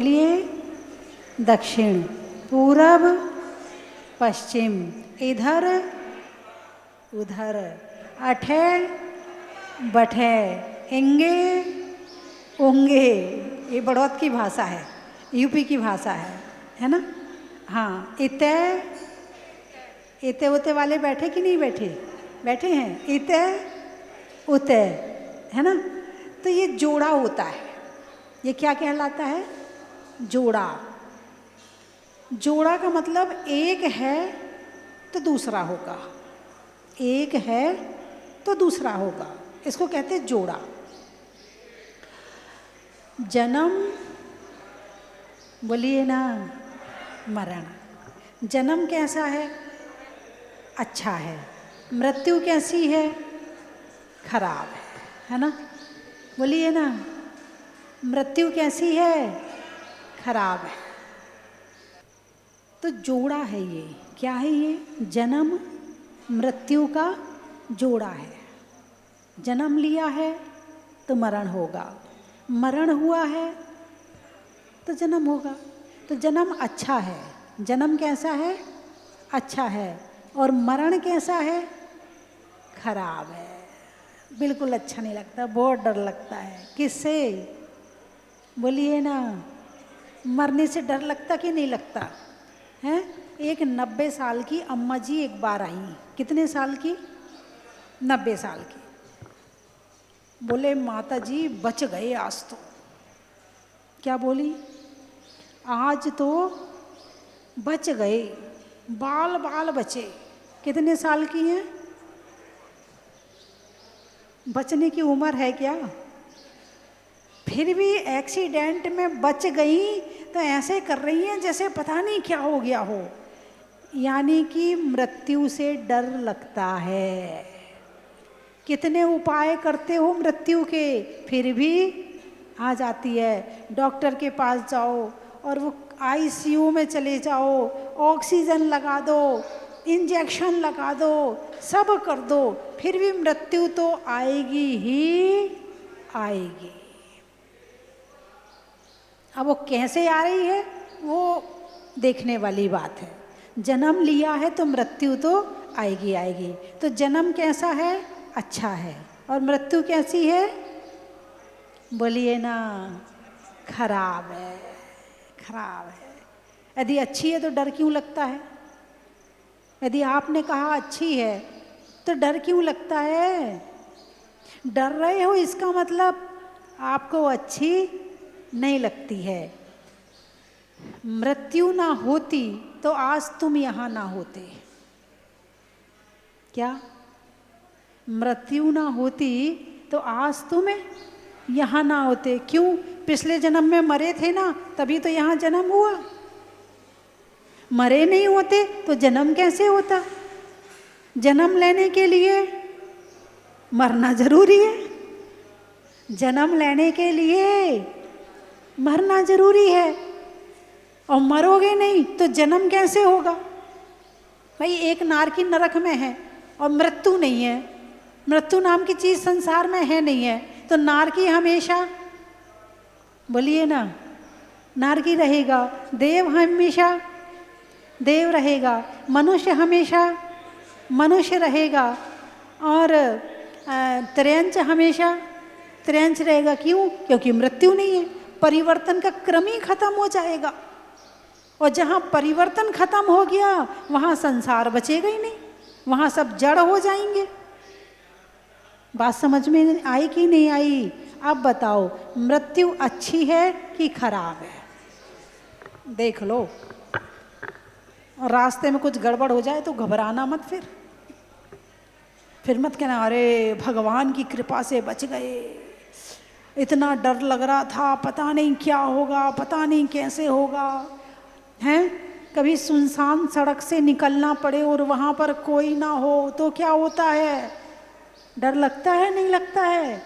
बोलिए दक्षिण, पूरब, पश्चिम, इधर उधर, अठे बठे, इंगे उंगे। ये बड़ौद की भाषा है, यूपी की भाषा है ना। हाँ, इते इते उते वाले बैठे कि नहीं बैठे? बैठे हैं। इते उते, है ना। तो ये जोड़ा होता है। ये क्या कहलाता है? जोड़ा। जोड़ा का मतलब एक है तो दूसरा होगा, एक है तो दूसरा होगा, इसको कहते हैं जोड़ा। जन्म, बोलिए ना, मरण। जन्म कैसा है? अच्छा है। मृत्यु कैसी है? खराब है ना। बोलिए ना, मृत्यु कैसी है? खराब है। तो जोड़ा है ये। क्या है ये? जन्म मृत्यु का जोड़ा है। जन्म लिया है तो मरण होगा, मरण हुआ है तो जन्म होगा। तो जन्म अच्छा है। जन्म कैसा है? अच्छा है। और मरण कैसा है? खराब है। बिल्कुल अच्छा नहीं लगता, बहुत डर लगता है। किससे? बोलिए ना, मरने से डर लगता कि नहीं लगता है? एक 90 साल की अम्मा जी एक बार आई। कितने साल की? 90 साल की। बोले माता जी बच गए आज तो। क्या बोली? आज तो बच गए, बाल बाल बचे। कितने साल की हैं? बचने की उम्र है क्या? फिर भी एक्सीडेंट में बच गई तो ऐसे कर रही हैं जैसे पता नहीं क्या हो गया हो। यानी कि मृत्यु से डर लगता है। कितने उपाय करते हो मृत्यु के, फिर भी आ जाती है। डॉक्टर के पास जाओ और वो आईसीयू में चले जाओ, ऑक्सीजन लगा दो, इंजेक्शन लगा दो, सब कर दो, फिर भी मृत्यु तो आएगी ही आएगी। अब वो कैसे आ रही है वो देखने वाली बात है। जन्म लिया है तो मृत्यु तो आएगी आएगी। तो जन्म कैसा है? अच्छा है। और मृत्यु कैसी है? बोलिए ना, खराब है, खराब है। यदि अच्छी है तो डर क्यों लगता है? यदि आपने कहा अच्छी है तो डर क्यों लगता है? डर रहे हो इसका मतलब आपको अच्छी नहीं लगती है। मृत्यु ना होती तो आज तुम यहां ना होते। क्या? मृत्यु ना होती तो आज तुम यहां ना होते। क्यों? पिछले जन्म में मरे थे ना, तभी तो यहां जन्म हुआ। मरे नहीं होते तो जन्म कैसे होता? जन्म लेने के लिए मरना जरूरी है। जन्म लेने के लिए मरना जरूरी है। और मरोगे नहीं तो जन्म कैसे होगा? भाई एक नारकी नरक में है और मृत्यु नहीं है, मृत्यु नाम की चीज संसार में है नहीं है, तो नारकी हमेशा, बोलिए ना, नारकी रहेगा। देव हमेशा देव रहेगा, मनुष्य हमेशा मनुष्य रहेगा, और त्र्यंच हमेशा त्र्यंच रहेगा। क्यों? क्योंकि मृत्यु नहीं है। परिवर्तन का क्रम ही खत्म हो जाएगा, और जहाँ परिवर्तन खत्म हो गया वहाँ संसार बचेगा ही नहीं, वहाँ सब जड़ हो जाएंगे। बात समझ में आई कि नहीं आई? अब बताओ, मृत्यु अच्छी है कि खराब है? देख लो। और रास्ते में कुछ गड़बड़ हो जाए तो घबराना मत। फिर मत कहना अरे भगवान की कृपा से बच गए, इतना डर लग रहा था, पता नहीं क्या होगा, पता नहीं कैसे होगा। हैं? कभी सुनसान सड़क से निकलना पड़े और वहाँ पर कोई ना हो तो क्या होता है? डर लगता है नहीं लगता है?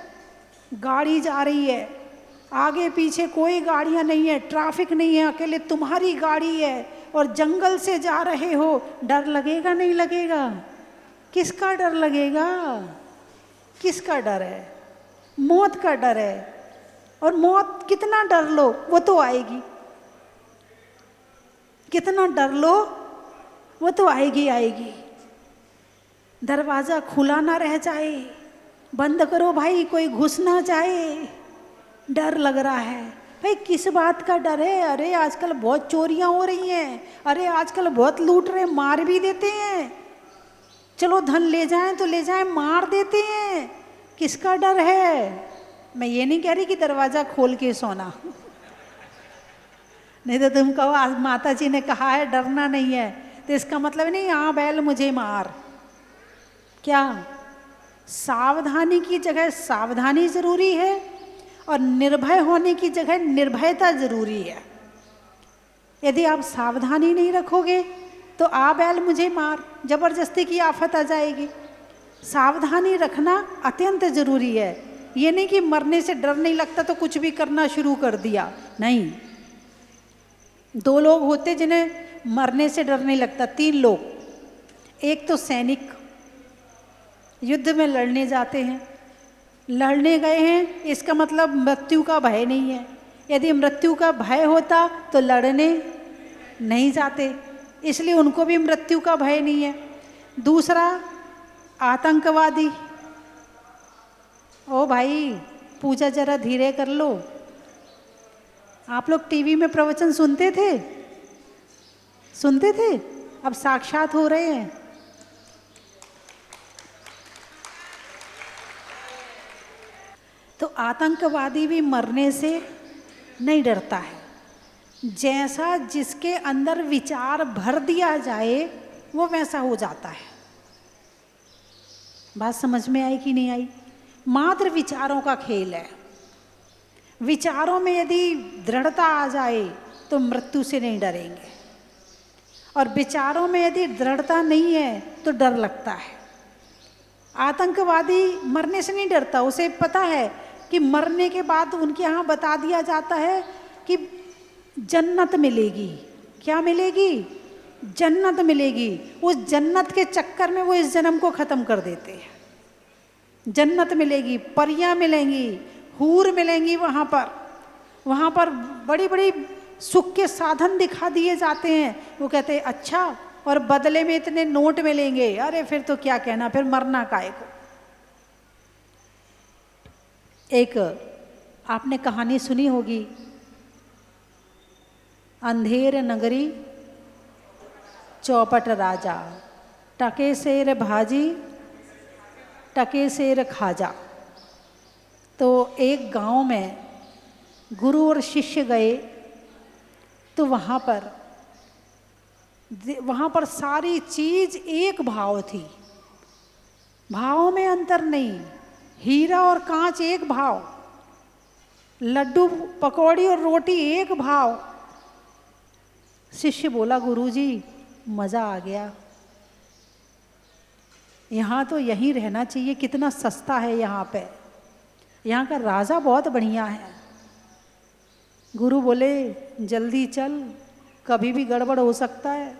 गाड़ी जा रही है, आगे पीछे कोई गाड़ियाँ नहीं है, ट्रैफिक नहीं है, अकेले तुम्हारी गाड़ी है और जंगल से जा रहे हो, डर लगेगा नहीं लगेगा? किसका डर लगेगा? किसका डर है? मौत का डर है। और मौत कितना डर लो वो तो आएगी। कितना डर लो, वो तो आएगी आएगी। दरवाज़ा खुला ना रह जाए, बंद करो भाई, कोई घुस ना जाए, डर लग रहा है। भाई किस बात का डर है? अरे आजकल बहुत चोरियां हो रही हैं, अरे आजकल बहुत लूट रहे, मार भी देते हैं। चलो धन ले जाएं तो ले जाएं, मार देते हैं, किसका डर है? मैं ये नहीं कह रही कि दरवाज़ा खोल के सोना, नहीं तो तुम कहो आज माता जी ने कहा है डरना नहीं है, तो इसका मतलब नहीं हाँ बैल मुझे मार। क्या सावधानी की जगह सावधानी जरूरी है, और निर्भय होने की जगह निर्भयता जरूरी है। यदि आप सावधानी नहीं रखोगे तो आ बैल मुझे मार, जबरदस्ती की आफत आ जाएगी। सावधानी रखना अत्यंत जरूरी है। ये नहीं कि मरने से डर नहीं लगता तो कुछ भी करना शुरू कर दिया, नहीं। दो लोग होते जिन्हें मरने से डर नहीं लगता, तीन लोग। एक तो सैनिक, युद्ध में लड़ने जाते हैं, लड़ने गए हैं, इसका मतलब मृत्यु का भय नहीं है। यदि मृत्यु का भय होता तो लड़ने नहीं जाते, इसलिए उनको भी मृत्यु का भय नहीं है। दूसरा आतंकवादी, ओ भाई पूजा जरा धीरे कर लो। आप लोग टीवी में प्रवचन सुनते थे, सुनते थे, अब साक्षात हो रहे हैं। तो आतंकवादी भी मरने से नहीं डरता है। जैसा जिसके अंदर विचार भर दिया जाए वो वैसा हो जाता है। बात समझ में आई कि नहीं आई? मात्र विचारों का खेल है। विचारों में यदि दृढ़ता आ जाए तो मृत्यु से नहीं डरेंगे, और विचारों में यदि दृढ़ता नहीं है तो डर लगता है। आतंकवादी मरने से नहीं डरता, उसे पता है कि मरने के बाद उनके यहाँ बता दिया जाता है कि जन्नत मिलेगी। क्या मिलेगी? जन्नत मिलेगी। उस जन्नत के चक्कर में वो इस जन्म को ख़त्म कर देते हैं। जन्नत मिलेगी, परियां मिलेंगी, हूर मिलेंगी, वहाँ पर बड़ी बड़ी सुख के साधन दिखा दिए जाते हैं। वो कहते हैं अच्छा, और बदले में इतने नोट मिलेंगे। अरे फिर तो क्या कहना, फिर मरना काहे को। एक आपने कहानी सुनी होगी, अंधेर नगरी चौपट राजा, टके शेर भाजी टके शेर खाजा। तो एक गांव में गुरु और शिष्य गए, तो वहाँ पर सारी चीज़ एक भाव थी, भाव में अंतर नहीं। हीरा और कांच एक भाव, लड्डू पकौड़ी और रोटी एक भाव। शिष्य बोला गुरुजी मज़ा आ गया, यहाँ तो यहीं रहना चाहिए, कितना सस्ता है यहाँ पे, यहाँ का राजा बहुत बढ़िया है। गुरु बोले जल्दी चल, कभी भी गड़बड़ हो सकता है।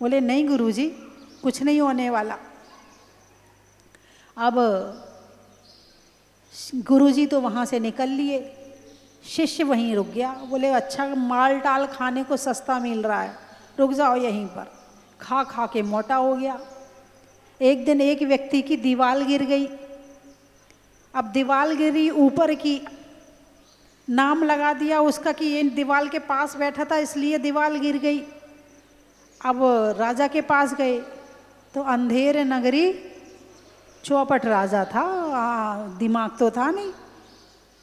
बोले नहीं गुरुजी, कुछ नहीं होने वाला। अब गुरुजी तो वहाँ से निकल लिए, शिष्य वहीं रुक गया। बोले अच्छा माल टाल खाने को सस्ता मिल रहा है, रुक जाओ यहीं पर। खा खा के मोटा हो गया। एक दिन एक व्यक्ति की दीवार गिर गई। अब दीवार गिरी ऊपर की, नाम लगा दिया उसका कि ये दीवार के पास बैठा था इसलिए दीवार गिर गई। अब राजा के पास गए तो अंधेर नगरी चौपट राजा था, दिमाग तो था नहीं।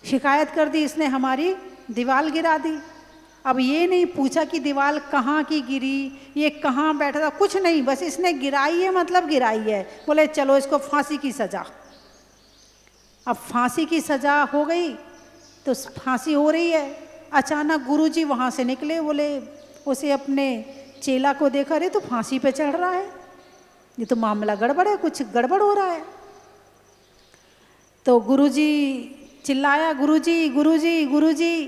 शिकायत कर दी इसने, हमारी दीवार गिरा दी। अब ये नहीं पूछा कि दीवार कहाँ की गिरी, ये कहाँ बैठा था, कुछ नहीं, बस इसने गिराई है मतलब गिराई है। बोले चलो इसको फांसी की सज़ा। अब फांसी की सज़ा हो गई तो फांसी हो रही है। अचानक गुरुजी वहाँ से निकले। बोले उसे अपने चेला को देखा, अरे तो फांसी पे चढ़ रहा है, ये तो मामला गड़बड़ है, कुछ गड़बड़ हो रहा है। तो गुरुजी चिल्लाया गुरुजी गुरुजी गुरुजी।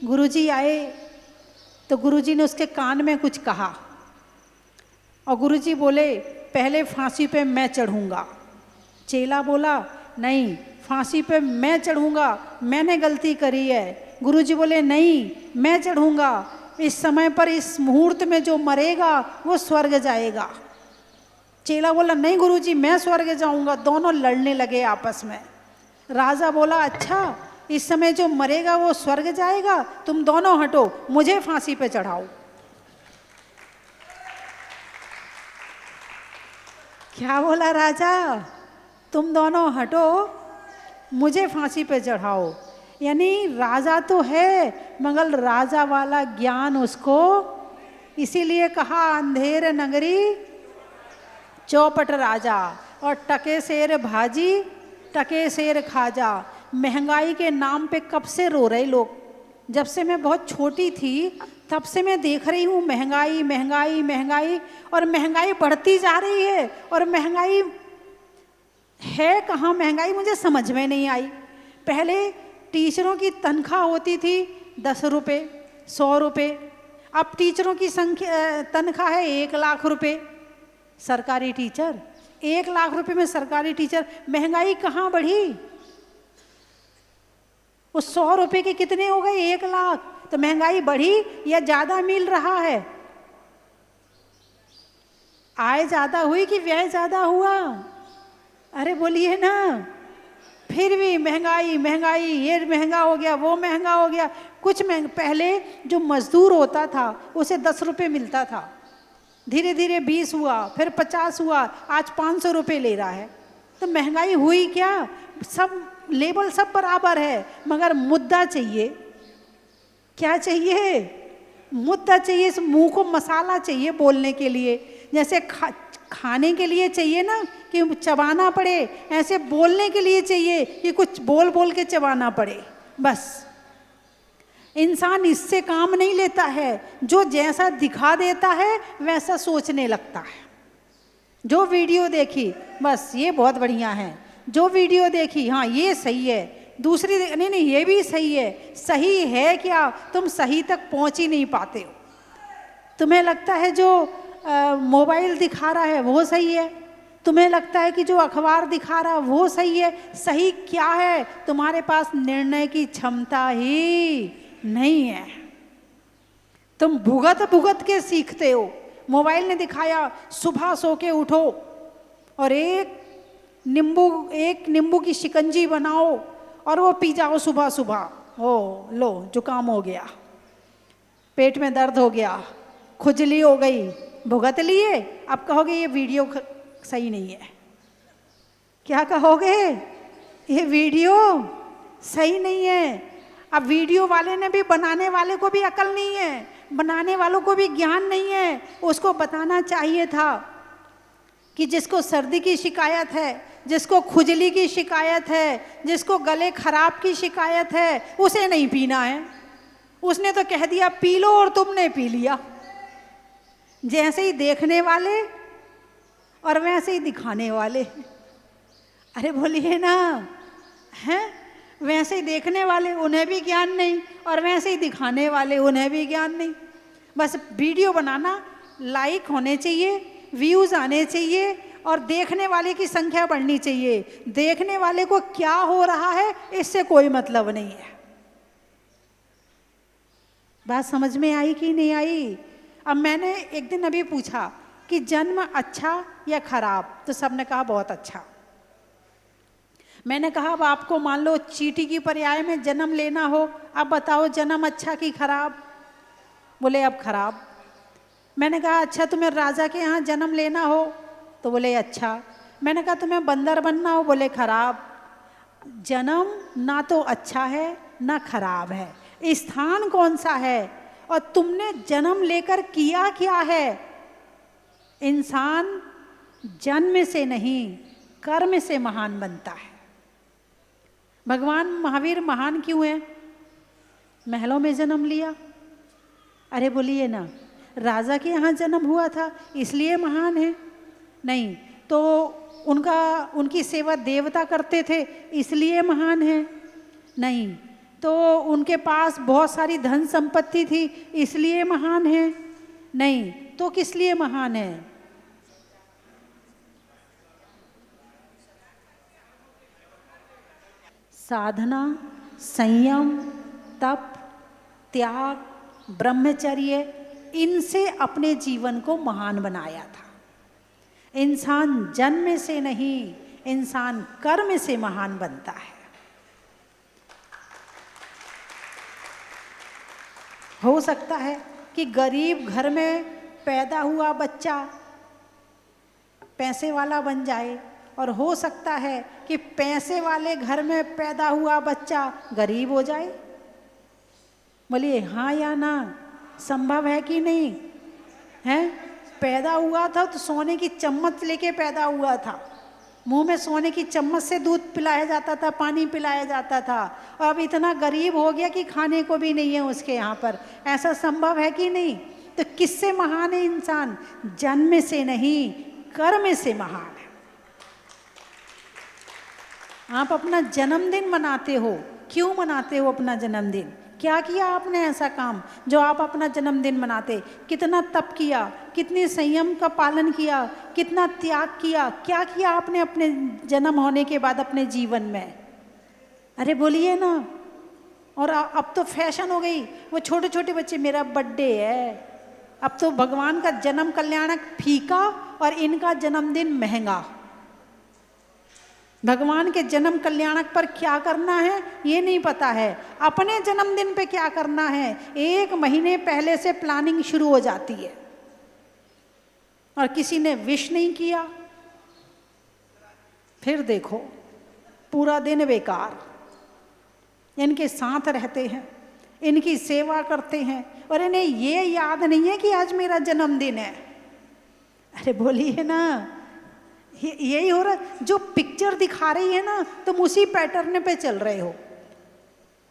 गुरुजी आए तो गुरुजी ने उसके कान में कुछ कहा और गुरुजी बोले पहले फांसी पे मैं चढ़ूँगा। चेला बोला नहीं, फांसी पे मैं चढ़ूँगा, मैंने गलती करी है। गुरुजी बोले नहीं मैं चढ़ूँगा, इस समय पर इस मुहूर्त में जो मरेगा वो स्वर्ग जाएगा। चेला बोला नहीं गुरुजी मैं स्वर्ग जाऊंगा। दोनों लड़ने लगे आपस में। राजा बोला अच्छा इस समय जो मरेगा वो स्वर्ग जाएगा, तुम दोनों हटो, मुझे फांसी पे चढ़ाओ। क्या बोला राजा? तुम दोनों हटो, मुझे फांसी पे चढ़ाओ। यानी राजा तो है मगर राजा वाला ज्ञान उसको, इसीलिए कहा अंधेर नगरी चौपट राजा और टके शेर भाजी टके शेर खाजा। महंगाई के नाम पे कब से रो रहे लोग। जब से मैं बहुत छोटी थी तब से मैं देख रही हूँ महंगाई महंगाई महंगाई, और महंगाई बढ़ती जा रही है। और महंगाई है कहाँ? महंगाई मुझे समझ में नहीं आई। पहले टीचरों की तनख्वाह होती थी 10 रुपये 100 रुपये, अब टीचरों की संख्या तनख्वाह है 1 लाख रुपये। सरकारी टीचर 1 लाख रुपए में सरकारी टीचर। महंगाई कहाँ बढ़ी? वो 100 रुपए के कितने हो गए? 1 लाख। तो महंगाई बढ़ी या ज्यादा मिल रहा है? आय ज्यादा हुई कि व्यय ज्यादा हुआ? अरे बोलिए ना। फिर भी महंगाई महंगाई, ये महंगा हो गया वो महंगा हो गया। कुछ पहले जो मजदूर होता था उसे 10 रुपये मिलता था, धीरे धीरे 20 हुआ, फिर 50 हुआ, आज 500 रुपये ले रहा है। तो महंगाई हुई क्या? सब लेवल सब बराबर है, मगर मुद्दा चाहिए। क्या चाहिए? मुद्दा चाहिए। इस मुंह को मसाला चाहिए बोलने के लिए। जैसे खाने के लिए चाहिए ना कि चबाना पड़े, ऐसे बोलने के लिए चाहिए कि कुछ बोल बोल के चबाना पड़े। बस इंसान इससे काम नहीं लेता है। जो जैसा दिखा देता है वैसा सोचने लगता है। जो वीडियो देखी बस ये बहुत बढ़िया है, जो वीडियो देखी हाँ ये सही है, दूसरी नहीं नहीं ये भी सही है। सही है क्या? तुम सही तक पहुंच ही नहीं पाते हो। तुम्हें लगता है जो मोबाइल दिखा रहा है वो सही है, तुम्हें लगता है कि जो अखबार दिखा रहा है वो सही है। सही क्या है? तुम्हारे पास निर्णय की क्षमता ही नहीं है। तुम भुगत भुगत के सीखते हो। मोबाइल ने दिखाया सुबह सो के उठो और एक नींबू की शिकंजी बनाओ और वो पी जाओ सुबह सुबह। हो लो जुकाम हो गया, पेट में दर्द हो गया, खुजली हो गई, भुगत लिए। अब कहोगे ये वीडियो सही नहीं है। क्या कहोगे? ये वीडियो सही नहीं है। अब वीडियो वाले ने भी, बनाने वाले को भी अकल नहीं है, बनाने वालों को भी ज्ञान नहीं है। उसको बताना चाहिए था कि जिसको सर्दी की शिकायत है, जिसको खुजली की शिकायत है, जिसको गले खराब की शिकायत है, उसे नहीं पीना है। उसने तो कह दिया पी लो और तुमने पी लिया। जैसे ही देखने वाले और वैसे ही दिखाने वाले। अरे बोलिए ना, हैं? वैसे ही देखने वाले उन्हें भी ज्ञान नहीं और वैसे ही दिखाने वाले उन्हें भी ज्ञान नहीं। बस वीडियो बनाना, लाइक होने चाहिए, व्यूज़ आने चाहिए और देखने वाले की संख्या बढ़नी चाहिए। देखने वाले को क्या हो रहा है इससे कोई मतलब नहीं है। बात समझ में आई कि नहीं आई? अब मैंने एक दिन अभी पूछा कि जन्म अच्छा या खराब, तो सबने कहा बहुत अच्छा। मैंने कहा अब आपको मान लो चींटी की पर्याय में जन्म लेना हो, अब बताओ जन्म अच्छा कि खराब? बोले अब खराब। मैंने कहा अच्छा तुम्हें राजा के यहाँ जन्म लेना हो, तो बोले अच्छा। मैंने कहा तुम्हें बंदर बनना हो, बोले खराब। जन्म ना तो अच्छा है ना खराब है, स्थान कौन सा है और तुमने जन्म लेकर किया क्या है। इंसान जन्म से नहीं कर्म से महान बनता है। भगवान महावीर महान क्यों है? महलों में जन्म लिया। अरे बोलिए ना, राजा के यहाँ जन्म हुआ था इसलिए महान है? नहीं। तो उनकी सेवा देवता करते थे इसलिए महान है? नहीं। तो उनके पास बहुत सारी धन संपत्ति थी इसलिए महान है? नहीं। तो किस लिए महान है? साधना, संयम, तप, त्याग, ब्रह्मचर्य, इनसे अपने जीवन को महान बनाया था। इंसान जन्म से नहीं, इंसान कर्म से महान बनता है। हो सकता है कि गरीब घर में पैदा हुआ बच्चा पैसे वाला बन जाए, और हो सकता है कि पैसे वाले घर में पैदा हुआ बच्चा गरीब हो जाए। बोलिए हाँ या ना, संभव है कि नहीं है? पैदा हुआ था तो सोने की चम्मच लेके पैदा हुआ था, मुंह में सोने की चम्मच से दूध पिलाया जाता था, पानी पिलाया जाता था, और अब इतना गरीब हो गया कि खाने को भी नहीं है उसके यहाँ पर। ऐसा संभव है कि नहीं? तो किससे महान है इंसान? जन्म से नहीं, कर्म से महान है। आप अपना जन्मदिन मनाते हो, क्यों मनाते हो अपना जन्मदिन? क्या किया आपने ऐसा काम जो आप अपना जन्मदिन मनाते? कितना तप किया, कितने संयम का पालन किया, कितना त्याग किया, क्या किया आपने अपने जन्म होने के बाद अपने जीवन में? अरे बोलिए ना। और अब तो फैशन हो गई, वो छोटे छोटे बच्चे, मेरा बर्थडे है। अब तो भगवान का जन्म कल्याणक फीका और इनका जन्मदिन महंगा। भगवान के जन्म कल्याणक पर क्या करना है ये नहीं पता है, अपने जन्मदिन पे क्या करना है 1 महीने पहले से प्लानिंग शुरू हो जाती है। और किसी ने विश नहीं किया, फिर देखो पूरा दिन बेकार। इनके साथ रहते हैं, इनकी सेवा करते हैं, और इन्हें ये याद नहीं है कि आज मेरा जन्मदिन है। अरे बोलिए ना, यही हो रहा। जो पिक्चर दिखा रही है ना, तुम उसी पैटर्न पे चल रहे हो।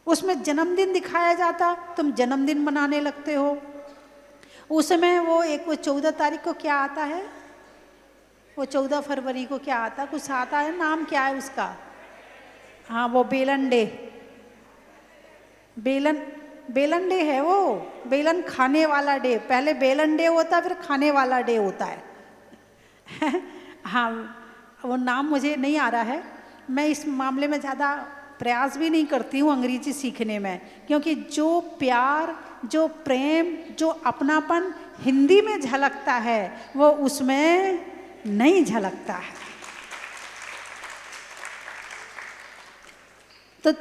उसमें जन्मदिन दिखाया जाता, तुम जन्मदिन मनाने लगते हो। उसमें वो 14 तारीख को क्या आता है, वो 14 फरवरी को क्या आता, कुछ आता है, नाम क्या है उसका? हाँ, वो बेलन डे, बेलन डे है वो, बेलन खाने वाला डे। पहले बेलन डे होता है, फिर खाने वाला डे होता है। हाँ, वो नाम मुझे नहीं आ रहा है। मैं इस मामले में ज़्यादा प्रयास भी नहीं करती हूँ अंग्रेजी सीखने में, क्योंकि जो प्यार, जो प्रेम, जो अपनापन हिंदी में झलकता है वो उसमें नहीं झलकता है। तो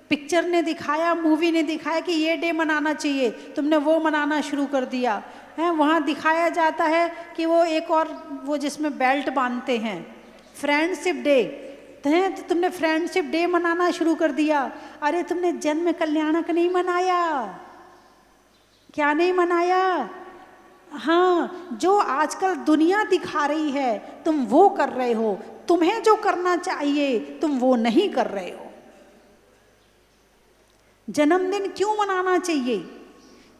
पिक्चर ने दिखाया, मूवी ने दिखाया कि ये डे मनाना चाहिए, तुमने वो मनाना शुरू कर दिया है। वहाँ दिखाया जाता है कि वो एक और, वो जिसमें बेल्ट बांधते हैं, फ्रेंडशिप डे है, तो तुमने फ्रेंडशिप डे मनाना शुरू कर दिया। अरे तुमने जन्म कल्याणक नहीं मनाया, क्या नहीं मनाया? हाँ, जो आजकल दुनिया दिखा रही है तुम वो कर रहे हो, तुम्हें जो करना चाहिए तुम वो नहीं कर रहे हो। जन्मदिन क्यों मनाना चाहिए?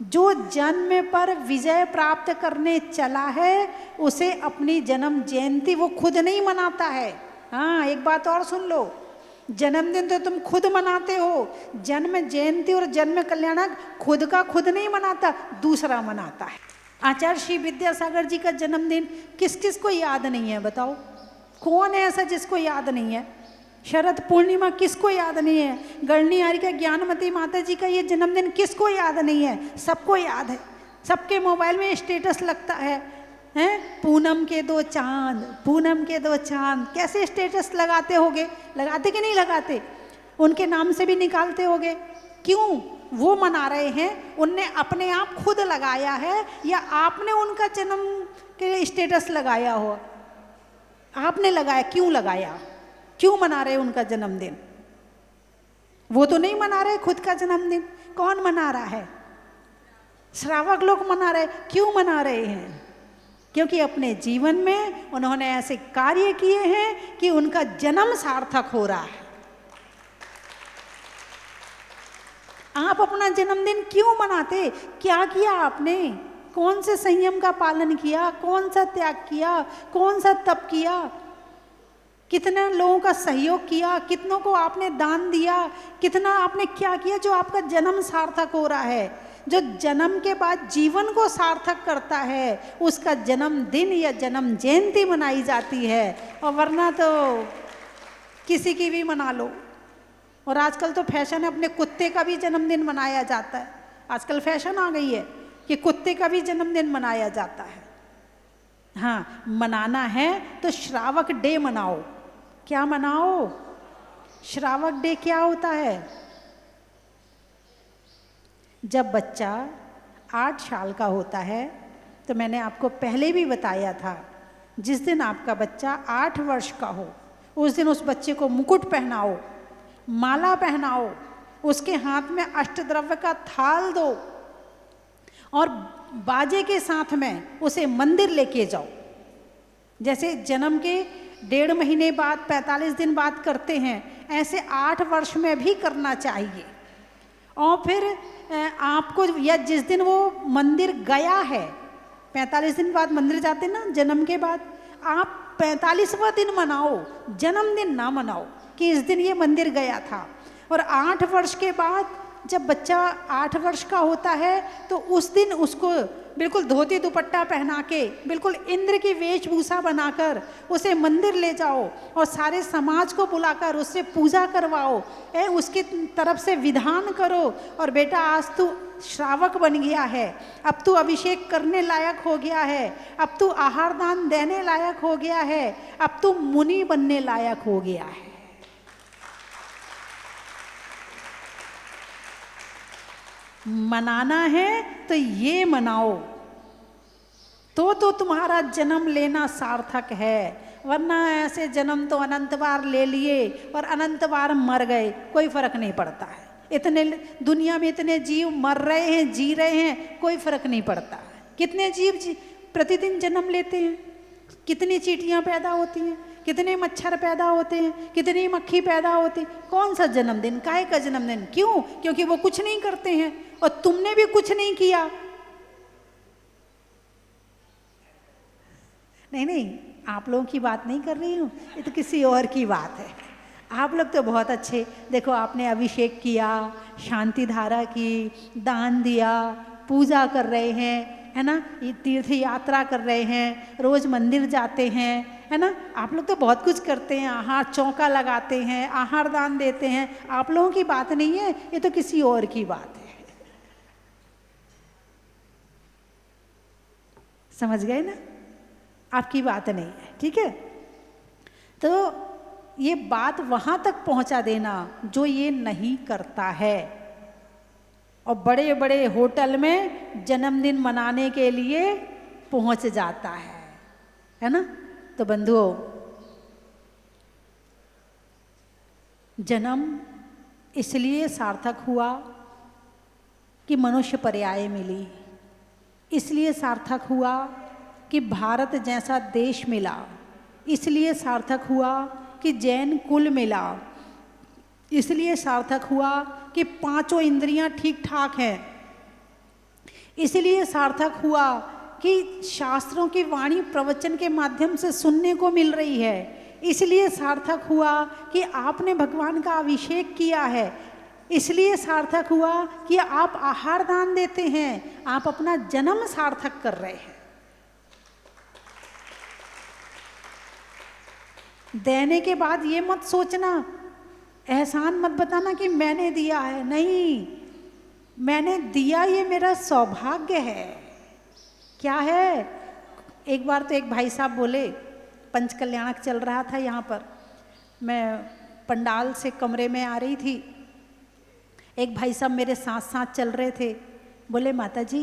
जो जन्म पर विजय प्राप्त करने चला है उसे अपनी जन्म जयंती वो खुद नहीं मनाता है। हाँ, एक बात और सुन लो, जन्मदिन तो तुम खुद मनाते हो, जन्म जयंती और जन्म कल्याणक खुद का खुद नहीं मनाता, दूसरा मनाता है। आचार्य श्री विद्यासागर जी का जन्मदिन किस किस को याद नहीं है बताओ? कौन है ऐसा जिसको याद नहीं है? शरद पूर्णिमा किसको याद नहीं है? गढ़नी हारिका ज्ञानमती माता जी का ये जन्मदिन किसको याद नहीं है? सबको याद है, सबके मोबाइल में स्टेटस लगता है, हैं? पूनम के 2 चांद, पूनम के 2 चांद, कैसे स्टेटस लगाते होगे? लगाते कि नहीं लगाते? उनके नाम से भी निकालते होगे। क्यों? वो मना रहे हैं, उनने अपने आप खुद लगाया है या आपने उनका जन्म के स्टेटस लगाया हो? आपने लगाया। क्यों लगाया? क्यों मना रहे उनका जन्मदिन? वो तो नहीं मना रहे खुद का जन्मदिन। कौन मना रहा है? श्रावक लोग मना रहे। क्यों मना रहे हैं? क्योंकि अपने जीवन में उन्होंने ऐसे कार्य किए हैं कि उनका जन्म सार्थक हो रहा है। आप अपना जन्मदिन क्यों मनाते? क्या किया आपने? कौन से संयम का पालन किया? कौन सा त्याग किया? कौन सा तप किया? कितने लोगों का सहयोग किया? कितनों को आपने दान दिया? कितना आपने क्या किया जो आपका जन्म सार्थक हो रहा है? जो जन्म के बाद जीवन को सार्थक करता है उसका जन्मदिन या जन्म जयंती मनाई जाती है, और वरना तो किसी की भी मना लो। और आजकल तो फैशन है, अपने कुत्ते का भी जन्मदिन मनाया जाता है। आजकल फैशन आ गई है कि कुत्ते का भी जन्मदिन मनाया जाता है। हाँ, मनाना है तो श्रावक डे मनाओ। क्या मनाओ? श्रावक डे क्या होता है? जब बच्चा 8 साल का होता है, तो मैंने आपको पहले भी बताया था, जिस दिन आपका बच्चा 8 वर्ष का हो उस दिन उस बच्चे को मुकुट पहनाओ, माला पहनाओ, उसके हाथ में अष्टद्रव्य का थाल दो और बाजे के साथ में उसे मंदिर लेके जाओ। जैसे जन्म के 1.5 महीने बाद 45 दिन बाद करते हैं, ऐसे 8 वर्ष में भी करना चाहिए। और फिर आपको, या जिस दिन वो मंदिर गया है, 45 दिन बाद मंदिर जाते ना जन्म के बाद, आप 45वां दिन मनाओ, जन्मदिन ना मनाओ कि इस दिन ये मंदिर गया था। और 8 वर्ष के बाद जब बच्चा 8 वर्ष का होता है तो उस दिन उसको बिल्कुल धोती दुपट्टा पहना के, बिल्कुल इंद्र की वेशभूषा बनाकर उसे मंदिर ले जाओ और सारे समाज को बुलाकर उससे पूजा करवाओ, उसकी तरफ से विधान करो, और बेटा आज तू श्रावक बन गया है, अब तू अभिषेक करने लायक हो गया है, अब तू आहार दान देने लायक हो गया है, अब तू मुनि बनने लायक हो गया है। मनाना है तो ये मनाओ, तो तुम्हारा जन्म लेना सार्थक है, वरना ऐसे जन्म तो अनंत बार ले लिए और अनंत बार मर गए, कोई फर्क नहीं पड़ता है। इतने दुनिया में इतने जीव मर रहे हैं, जी रहे हैं, कोई फर्क नहीं पड़ता है। कितने जीव प्रतिदिन जन्म लेते हैं, कितनी चींटियां पैदा होती हैं, कितने मच्छर पैदा होते हैं, कितनी मक्खी पैदा होती है। कौन सा जन्मदिन, काहे का जन्मदिन? क्यों? क्योंकि वो कुछ नहीं करते हैं और तुमने भी कुछ नहीं किया। नहीं, आप लोगों की बात नहीं कर रही हूँ, ये तो किसी और की बात है। आप लोग तो बहुत अच्छे, देखो आपने अभिषेक किया, शांति धारा की, दान दिया, पूजा कर रहे हैं, है ना, ये तीर्थ यात्रा कर रहे हैं, रोज मंदिर जाते हैं, है ना, आप लोग तो बहुत कुछ करते हैं, आहार चौका लगाते हैं, आहार दान देते हैं। आप लोगों की बात नहीं है, ये तो किसी और की बात है। समझ गए ना? आपकी बात नहीं है, ठीक है। तो ये बात वहां तक पहुंचा देना जो ये नहीं करता है और बड़े बड़े होटल में जन्मदिन मनाने के लिए पहुंच जाता है ना। तो बंधुओं, जन्म इसलिए सार्थक हुआ कि मनुष्य पर्याय मिली, इसलिए सार्थक हुआ कि भारत जैसा देश मिला, इसलिए सार्थक हुआ कि जैन कुल मिला, इसलिए सार्थक हुआ कि 5 इंद्रियां ठीक ठाक हैं, इसलिए सार्थक हुआ कि शास्त्रों की वाणी प्रवचन के माध्यम से सुनने को मिल रही है, इसलिए सार्थक हुआ कि आपने भगवान का अभिषेक किया है, इसलिए सार्थक हुआ कि आप आहार दान देते हैं, आप अपना जन्म सार्थक कर रहे हैं। देने के बाद ये मत सोचना, एहसान मत बताना कि मैंने दिया है, नहीं, मैंने दिया, ये मेरा सौभाग्य है। क्या है? एक बार तो एक भाई साहब बोले, पंचकल्याणक चल रहा था यहाँ पर, मैं पंडाल से कमरे में आ रही थी, एक भाई साहब मेरे साथ साथ चल रहे थे, बोले माता जी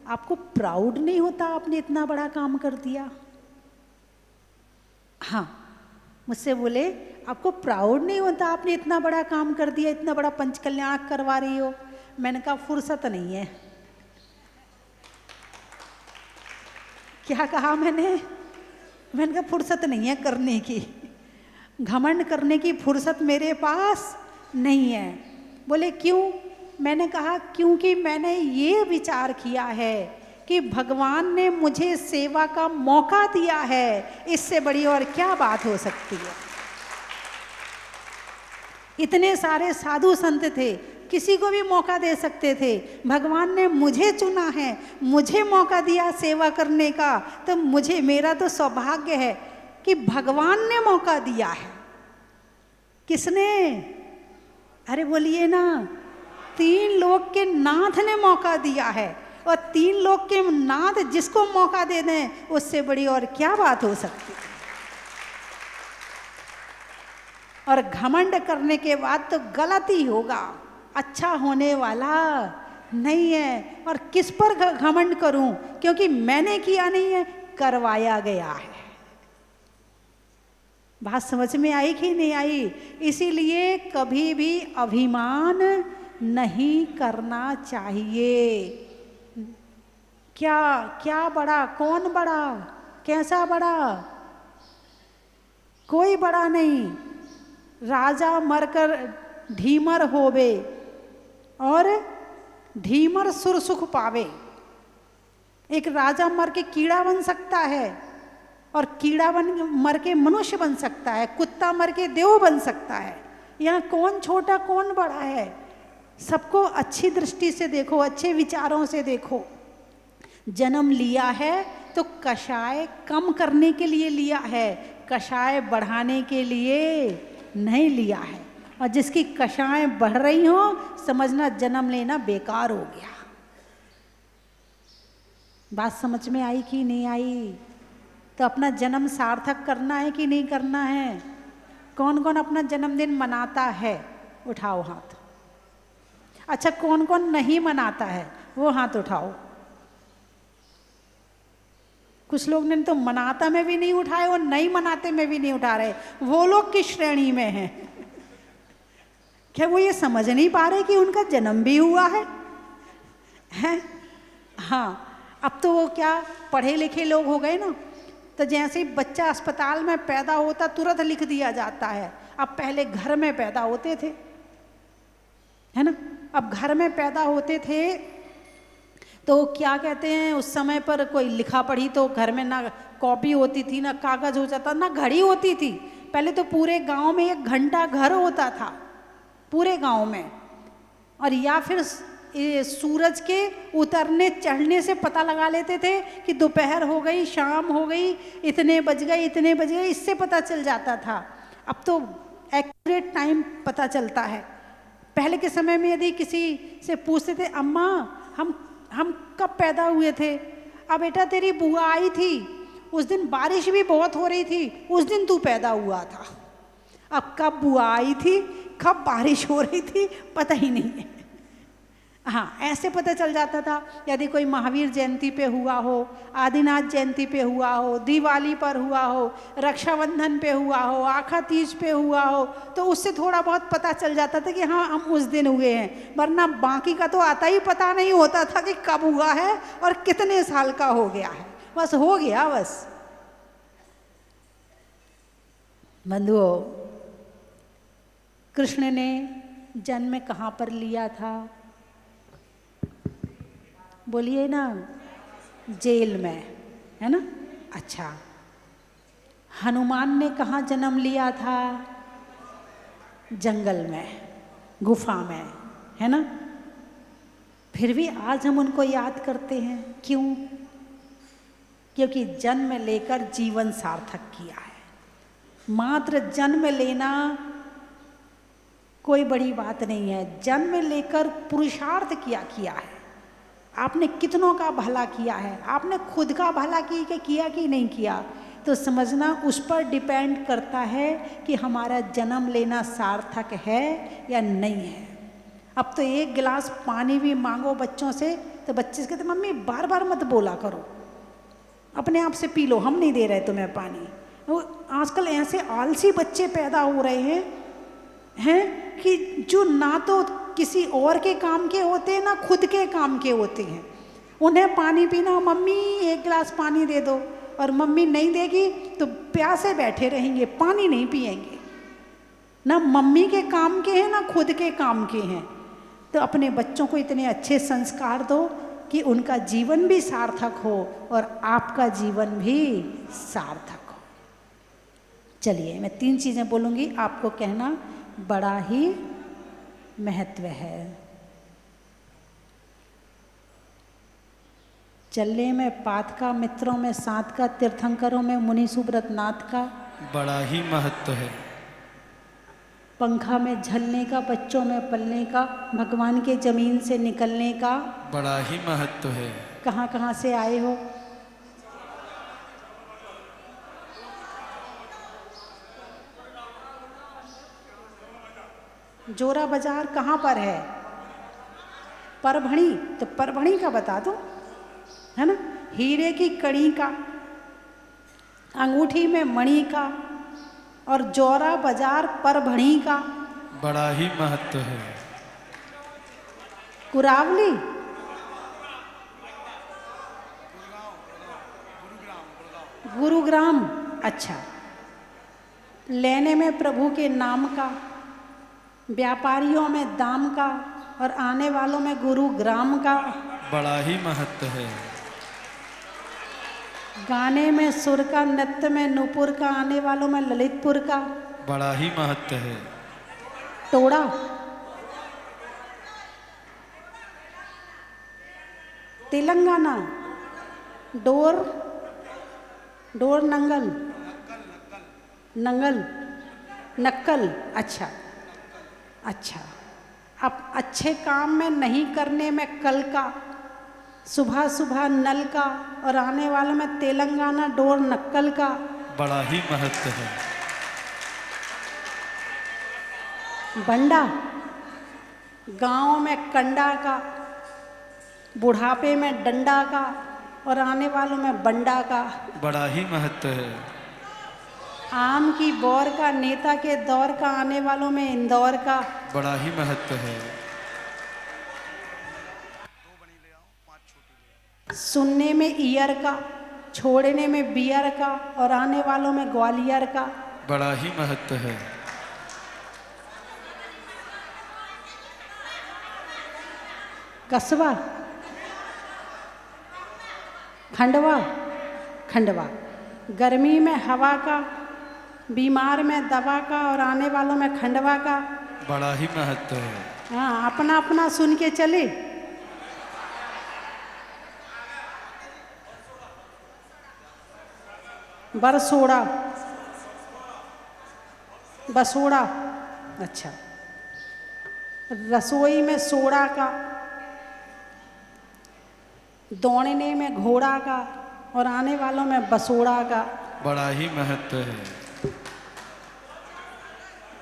आपको प्राउड नहीं होता आपने इतना बड़ा काम कर दिया? हाँ, मुझसे बोले आपको प्राउड नहीं होता आपने इतना बड़ा काम कर दिया, इतना बड़ा पंचकल्याण करवा रही हो? मैंने कहा फुर्सत नहीं है। क्या कहा मैंने कहा फुर्सत नहीं है करने की, घमंड करने की फुर्सत मेरे पास नहीं है। बोले क्यों? मैंने कहा क्योंकि मैंने ये विचार किया है कि भगवान ने मुझे सेवा का मौका दिया है, इससे बड़ी और क्या बात हो सकती है। इतने सारे साधु संत थे, किसी को भी मौका दे सकते थे, भगवान ने मुझे चुना है, मुझे मौका दिया सेवा करने का, तो मुझे, मेरा तो सौभाग्य है कि भगवान ने मौका दिया है। किसने? अरे बोलिए ना, तीन लोक के नाथ ने मौका दिया है, और तीन लोक के नाथ जिसको मौका दे दें उससे बड़ी और क्या बात हो सकती है। और घमंड करने के बाद तो गलत ही होगा, अच्छा होने वाला नहीं है। और किस पर घमंड करूं, क्योंकि मैंने किया नहीं है, करवाया गया है। बात समझ में आई कि नहीं आई? इसीलिए कभी भी अभिमान नहीं करना चाहिए। क्या क्या बड़ा, कौन बड़ा, कैसा बड़ा? कोई बड़ा नहीं। राजा मरकर ढीमर होवे और ढीमर सुर सुख पावे। एक राजा मर के कीड़ा बन सकता है, और कीड़ा मर के मनुष्य बन सकता है, कुत्ता मर के देव बन सकता है। यहाँ कौन छोटा कौन बड़ा है? सबको अच्छी दृष्टि से देखो, अच्छे विचारों से देखो। जन्म लिया है तो कषाय कम करने के लिए लिया है, कषाय बढ़ाने के लिए नहीं लिया है। और जिसकी कषाय बढ़ रही हो, समझना जन्म लेना बेकार हो गया। बात समझ में आई कि नहीं आई? तो अपना जन्म सार्थक करना है कि नहीं करना है? कौन कौन अपना जन्मदिन मनाता है? उठाओ हाथ। अच्छा, कौन कौन नहीं मनाता है वो हाथ उठाओ। कुछ लोग ने तो मनाता में भी नहीं उठाए और नहीं मनाते में भी नहीं उठा रहे। वो लोग किस श्रेणी में हैं? क्या वो ये समझ नहीं पा रहे कि उनका जन्म भी हुआ है? हैं? हाँ, अब तो वो क्या पढ़े लिखे लोग हो गए ना, तो जैसे ही बच्चा अस्पताल में पैदा होता तुरंत लिख दिया जाता है। अब पहले घर में पैदा होते थे, है ना? अब घर में पैदा होते थे तो क्या कहते हैं, उस समय पर कोई लिखा पढ़ी तो घर में ना कॉपी होती थी, ना कागज हो जाता, ना घड़ी होती थी। पहले तो पूरे गांव में 1 घंटा घर होता था, पूरे गांव में। और या फिर सूरज के उतरने चढ़ने से पता लगा लेते थे कि दोपहर हो गई, शाम हो गई, इतने बज गए, इतने बज गए, इससे पता चल जाता था। अब तो एक्यूरेट टाइम पता चलता है। पहले के समय में यदि किसी से पूछते थे, अम्मा हम कब पैदा हुए थे? अब बेटा तेरी बुआ आई थी, उस दिन बारिश भी बहुत हो रही थी, उस दिन तू पैदा हुआ था। अब कब बुआ आई थी, कब बारिश हो रही थी, पता ही नहीं है। हाँ, ऐसे पता चल जाता था। यदि कोई महावीर जयंती पे हुआ हो, आदिनाथ जयंती पे हुआ हो, दिवाली पर हुआ हो, रक्षाबंधन पे हुआ हो, आखा तीज पे हुआ हो, तो उससे थोड़ा बहुत पता चल जाता था कि हाँ हम उस दिन हुए हैं। वरना बाकी का तो आता ही पता नहीं होता था कि कब हुआ है और कितने साल का हो गया है। बस हो गया बस। बंधुओं, कृष्ण ने जन्म कहाँ पर लिया था? बोलिए ना, जेल में, है ना? अच्छा, हनुमान ने कहाँ जन्म लिया था? जंगल में, गुफा में, है ना? फिर भी आज हम उनको याद करते हैं, क्यों? क्योंकि जन्म लेकर जीवन सार्थक किया है। मात्र जन्म लेना कोई बड़ी बात नहीं है, जन्म लेकर पुरुषार्थ किया है। आपने कितनों का भला किया है, आपने खुद का भला किया कि नहीं किया, तो समझना उस पर डिपेंड करता है कि हमारा जन्म लेना सार्थक है या नहीं है। अब तो 1 गिलास पानी भी मांगो बच्चों से तो बच्चे कहते मम्मी बार बार मत बोला करो, अपने आप से पी लो, हम नहीं दे रहे तुम्हें पानी। वो आजकल ऐसे आलसी बच्चे पैदा हो रहे हैं कि जो ना तो किसी और के काम के होते हैं ना खुद के काम के होते हैं। उन्हें पानी पीना, मम्मी 1 गिलास पानी दे दो, और मम्मी नहीं देगी तो प्यासे बैठे रहेंगे, पानी नहीं पिएंगे। ना मम्मी के काम के हैं ना खुद के काम के हैं। तो अपने बच्चों को इतने अच्छे संस्कार दो कि उनका जीवन भी सार्थक हो और आपका जीवन भी सार्थक हो। चलिए, मैं 3 चीज़ें बोलूँगी, आपको कहना बड़ा ही महत्व है। चलने में पात का, मित्रों में साथ का, तीर्थंकरों में मुनि सुब्रत नाथ का बड़ा ही महत्व है। पंखा में झलने का, बच्चों में पलने का, भगवान के जमीन से निकलने का बड़ा ही महत्व है। कहाँ कहाँ से आए हो? जोरा बाजार कहाँ पर है? परभणी। तो परभणी का बता दो, है ना। हीरे की कड़ी का, अंगूठी में मणि का, और जोरा बाजार परभणी का बड़ा ही महत्व है। कुरावली, गुरुग्राम। अच्छा, लेने में प्रभु के नाम का, व्यापारियों में दाम का, और आने वालों में गुरुग्राम का बड़ा ही महत्व है। गाने में सुर का, नृत्य में नूपुर का, आने वालों में ललितपुर का बड़ा ही महत्व है। टोड़ा, तेलंगाना, डोर, डोर नंगल, नंगल, नक्कल। अच्छा अच्छा, अब अच्छे काम में नहीं करने में कल का, सुबह सुबह नल का, और आने वालों में तेलंगाना, डोर, नक्कल का बड़ा ही महत्व है। बंडा, गांव में कंडा का, बुढ़ापे में डंडा का, और आने वालों में बंडा का बड़ा ही महत्व है। आम की बौर का, नेता के दौर का, आने वालों में इंदौर का बड़ा ही महत्व है। सुनने में ईयर का, छोड़ने में बियर का, और आने वालों में ग्वालियर का बड़ा ही महत्व है। कस्बा, खंडवा, खंडवा। गर्मी में हवा का, बीमार में दवा का, और आने वालों में खंडवा का बड़ा ही महत्व है। हाँ, अपना अपना सुन के चले। बरसोड़ा, बसोड़ा। अच्छा, रसोई में सोड़ा का, दौड़ने में घोड़ा का, और आने वालों में बसोड़ा का बड़ा ही महत्व है।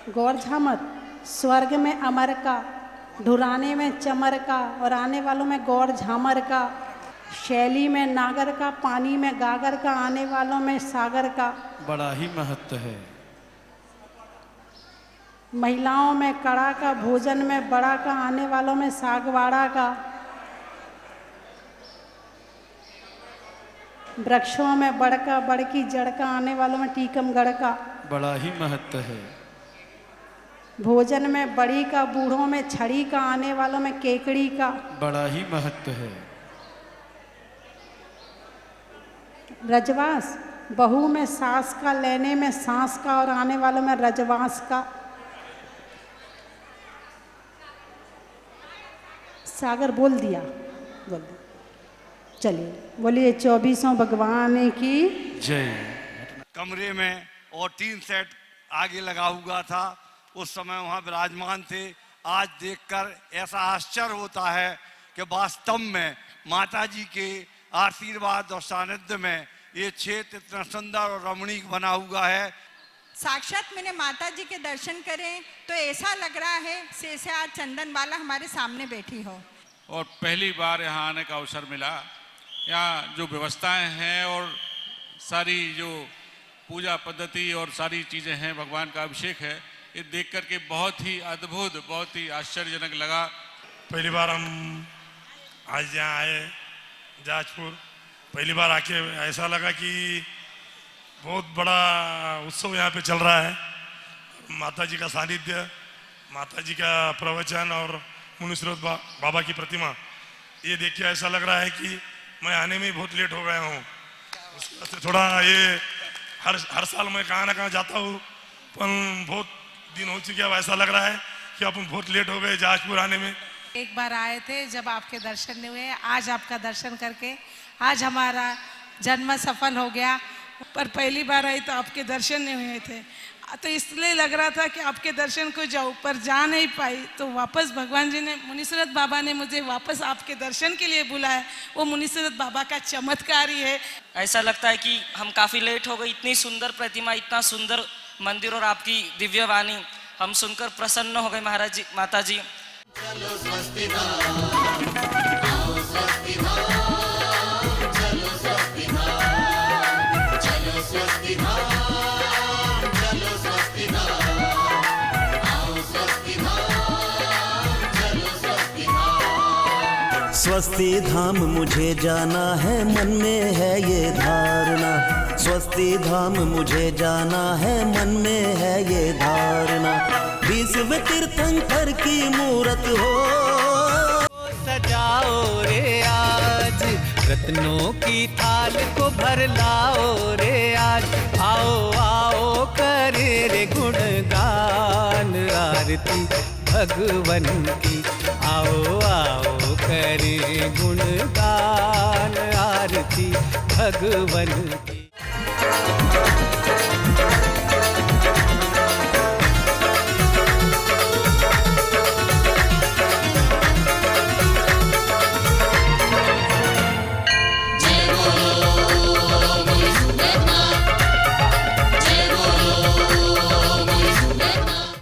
गौर झामर, स्वर्ग में अमर का, ढुराने में चमर का, और आने वालों में गौर झामर का। शैली में नागर का, पानी में गागर का, आने वालों में सागर का बड़ा ही महत्व है। महिलाओं में कड़ा का, भोजन में बड़ा का, आने वालों में सागवाड़ा का। वृक्षों में बड़ का, बड़ की जड़ का, आने वालों में टीकमगढ़ का बड़ा ही महत्व है। भोजन में बड़ी का, बूढ़ों में छड़ी का, आने वालों में केकड़ी का बड़ा ही महत्व है। रजवास, बहू में सास का, लेने में सांस का, और आने वालों में रजवास का। सागर बोल दिया, बोल दिया। चलिए बोलिए 24 भगवान की जय। कमरे में और 3 सेट आगे लगा हुआ था, उस समय वहाँ विराजमान थे। आज देखकर ऐसा आश्चर्य होता है कि वास्तव में माता जी के आशीर्वाद और सानिध्य में ये क्षेत्र इतना सुंदर और रमणीक बना हुआ है। साक्षात मैंने माता जी के दर्शन करें तो ऐसा लग रहा है जैसे आज चंदन वाला हमारे सामने बैठी हो। और पहली बार यहाँ आने का अवसर मिला। यहाँ जो व्यवस्थाएं हैं और सारी जो पूजा पद्धति और सारी चीज़ें हैं, भगवान का अभिषेक है, ये देख करके बहुत ही अद्भुत, बहुत ही आश्चर्यजनक लगा। पहली बार हम आज यहाँ आए जाजपुर, पहली बार आके ऐसा लगा कि बहुत बड़ा उत्सव यहाँ पे चल रहा है। माता जी का सानिध्य, माता जी का प्रवचन और मुनिस्रोत बाबा की प्रतिमा, ये देख के ऐसा लग रहा है कि मैं आने में बहुत लेट हो गया हूँ। थोड़ा ये हर साल मैं कहाँ ना कहाँ जाता हूँ, पर बहुत दिन हो चुके, अब ऐसा लग रहा है कि अपन बहुत लेट हो गए जाजपुर आने में। एक बार आए थे जब आपके दर्शन नहीं हुए, आज आपका दर्शन करके आज हमारा जन्म सफल हो गया। पर पहली बार आई तो आपके दर्शन नहीं हुए थे, तो इसलिए लग रहा था कि आपके दर्शन को जाऊँ, पर जा नहीं पाई। तो वापस भगवान जी ने, मुनीसरत बाबा ने मुझे वापस आपके दर्शन के लिए बुलाया। वो मुनीसरत बाबा का चमत्कार ही है। ऐसा लगता है कि हम काफ़ी लेट हो गए। इतनी सुंदर प्रतिमा, इतना सुंदर मंदिर और आपकी दिव्य वाणी हम सुनकर प्रसन्न हो गए महाराज जी, माता जी। स्वस्ति धाम मुझे जाना है, मन में है ये धारणा। स्वस्ति धाम मुझे जाना है, मन में है ये धारणा। विश्व तीर्थंकर की मूरत हो सजाओ रे आज, रत्नों की थाल को भर लाओ रे आज। आओ आओ करे रे गुणगान आरती भगवन की। आओ आओ करे गुणगान आरती भगवन की।